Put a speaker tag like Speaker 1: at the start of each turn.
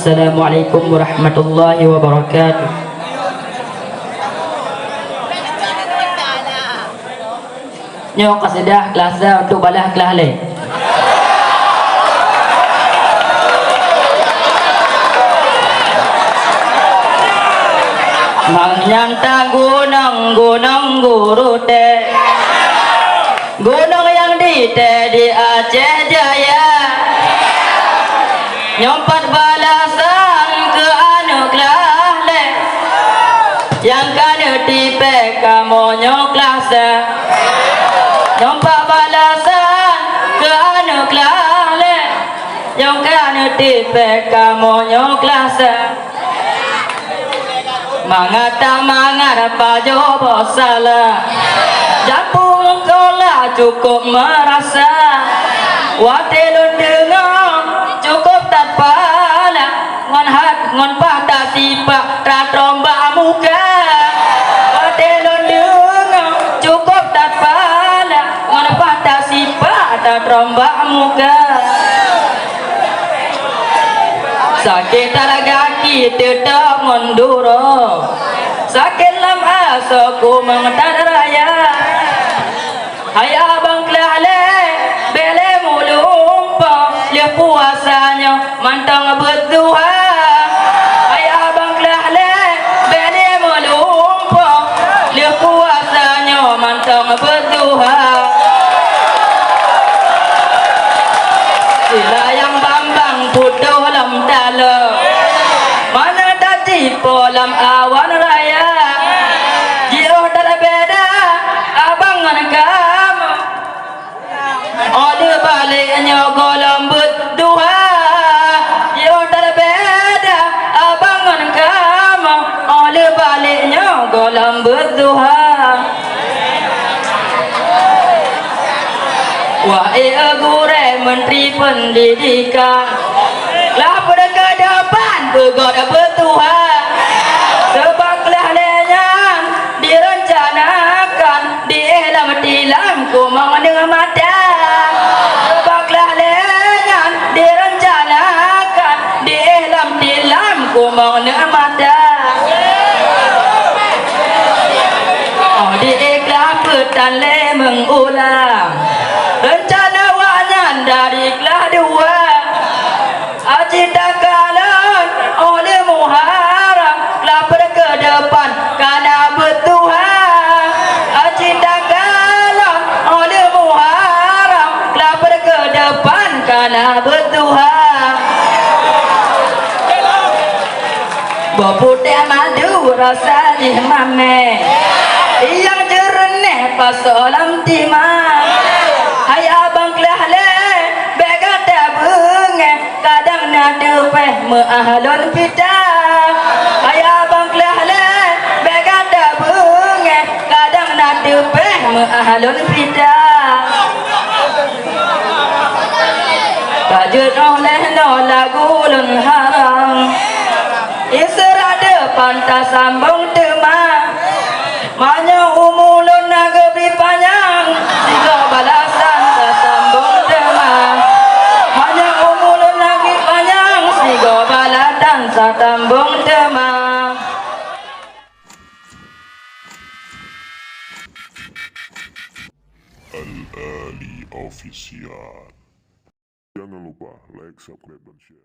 Speaker 1: Assalamualaikum warahmatullahi wabarakatuh. Nyok kasedah kelas untuk balah kelas lain. Mangnyanta gunung guru te, gunung yang di Aceh Jaya, nyompat balasan ke anu kelas le, yang kana tipe kamu nyok kelas, nyompat balasan ke anu kelas le, yang kana tipe kamu nyok kelas. Mangata mangarapa jo bosala, japung kola cukup merasa, watelun dengar cukup tak pala, ngon hat ngon patah sipak ratromba muka, watelun dengar cukup tak pala, ngon patah sipak ratromba muka. Sakit talagaki tetap menduro, sakit lam asaku mengetar raya. Hai abang kelale bele mulumpa, dia puasanya mantang berduha. Hai abang kelale bele mulumpa, dia puasanya mantang berduha. Sila yang bambang putuh lam tala, mana tadi polam awan raya. Jauh dah beda abang dengan kamu, ada baliknya golam berduha. Jauh dah beda abang dengan kamu, ada baliknya golam berduha. Wahai guru Menteri Pendidikan, kelapa ke depan bergoda bertuhan, sebab kelahlenyan direncanakan di dalam tilamku mengenai mata. Sebab kelahlenyan direncanakan di dalam tilamku mengenai mata. Oh di kelapa tanle mengulang rencana wanyan dari kelas dua, acita kalan oleh muharram kelapa ke depan karena bertuhan. Acita kalan oleh muharram kelapa ke depan karena bertuhan. Boputih madu rasanya mame, yang jernih pasolam timah. Hai abang kelale begata bunga, kadang nadu peh meahlon kita. Hai abang kelale begata bunga, kadang nadu peh meahlon kita. Kajut oleh no lagu lun haram, isra depan tak sambung tema, manya umulun naga beri panjang, tiga balasan tak sambung tema, manya umulun lagi panjang, tiga balasan tak sambung tema.
Speaker 2: Al-Ali Official. Jangan lupa like, subscribe, dan share.